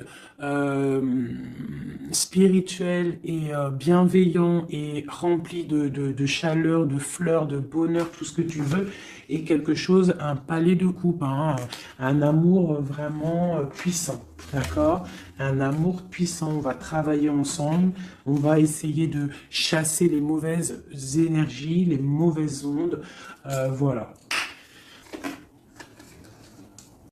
Speaker 1: spirituel et bienveillant et rempli de chaleur, de fleurs, de bonheur, tout ce que tu veux, et quelque chose, un palais de coupe, hein, un amour vraiment puissant, d'accord? Un amour puissant, on va travailler ensemble, on va essayer de chasser les mauvaises énergies, les mauvaises ondes, voilà.